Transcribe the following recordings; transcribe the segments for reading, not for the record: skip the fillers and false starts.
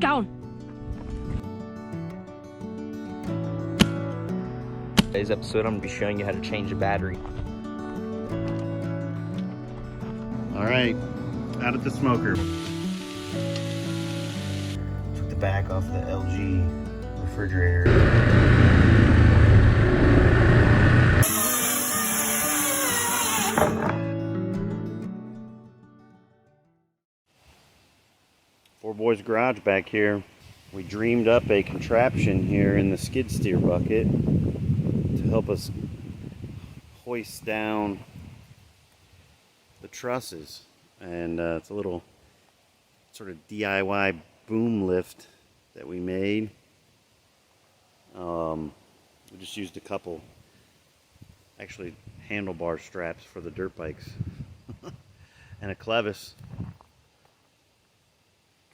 Down. Today's episode, I'm going to be showing you how to change a battery. All right, out of the smoker. Took the back off the LG refrigerator. Four Boys Garage back here. We dreamed up a contraption here in the skid steer bucket to help us hoist down the trusses, and it's a little sort of DIY boom lift that we made. We just used a couple actually handlebar straps for the dirt bikes and a clevis.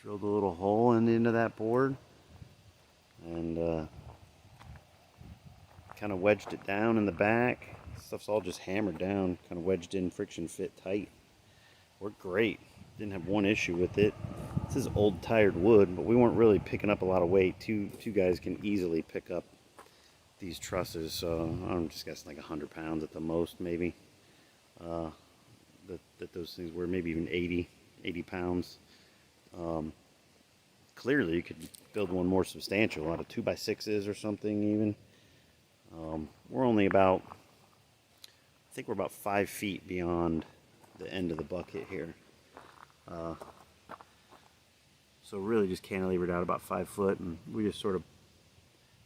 Drilled a little hole into that board and kind of wedged it down in the back. Stuff's all just hammered down, kind of wedged in, friction fit tight. Worked great. Didn't have one issue with it. This is old tired wood, but we weren't really picking up a lot of weight. Two guys can easily pick up these trusses, so I'm just guessing like 100 pounds at the most, maybe. That those things were maybe even 80 pounds. Clearly you could build one more substantial out of 2x6s or something even. We're only about, I think we're about 5 feet beyond the end of the bucket here. So really just cantilevered out about 5 foot, and we just sort of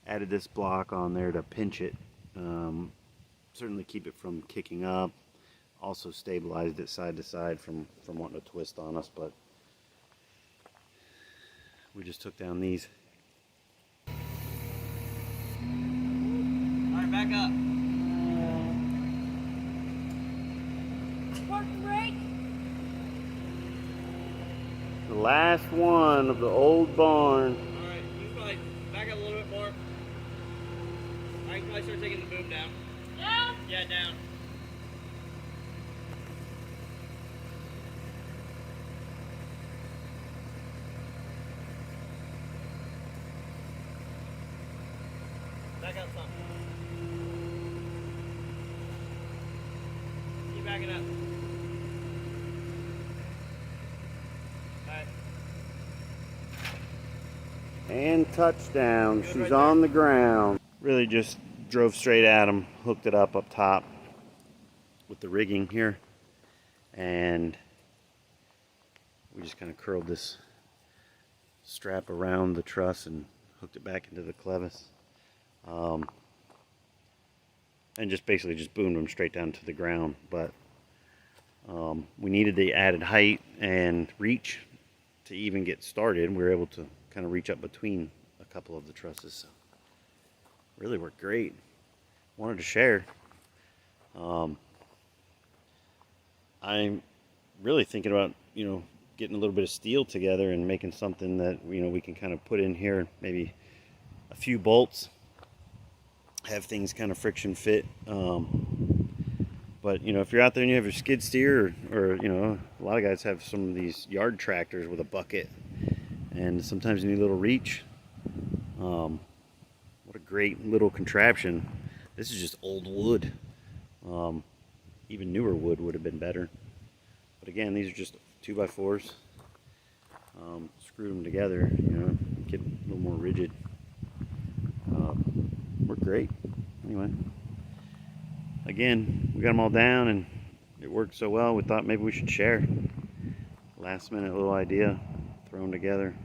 added this block on there to pinch it. Certainly keep it from kicking up. Also stabilized it side to side from wanting to twist on us, but we just took down these. Alright, back up. Parking brake. The last one of the old barn. Alright, you can probably back up a little bit more. Alright, you can probably start taking the boom down. Down. Yeah, down. Back up some. Keep backing up. Alright. And touchdown. Good She's right on the ground. Really just drove straight at him, hooked it up top with the rigging here, and we just kind of curled this strap around the truss and hooked it back into the clevis. And just basically just boomed them straight down to the ground. But we needed the added height and reach to even get started. We were able to kind of reach up between a couple of the trusses, so really worked great. Wanted to share. I'm really thinking about, getting a little bit of steel together and making something that, we can kind of put in here, maybe a few bolts, have things kind of friction fit. But if you're out there and you have your skid steer, or a lot of guys have some of these yard tractors with a bucket, and sometimes you need a little reach. What a great little contraption. This is just old wood. Even newer wood would have been better. But again, these are just 2x4s. Screwed them together, get a little more rigid. Worked great. Anyway, again, we got them all down and it worked so well, we thought maybe we should share. Last minute little idea thrown together.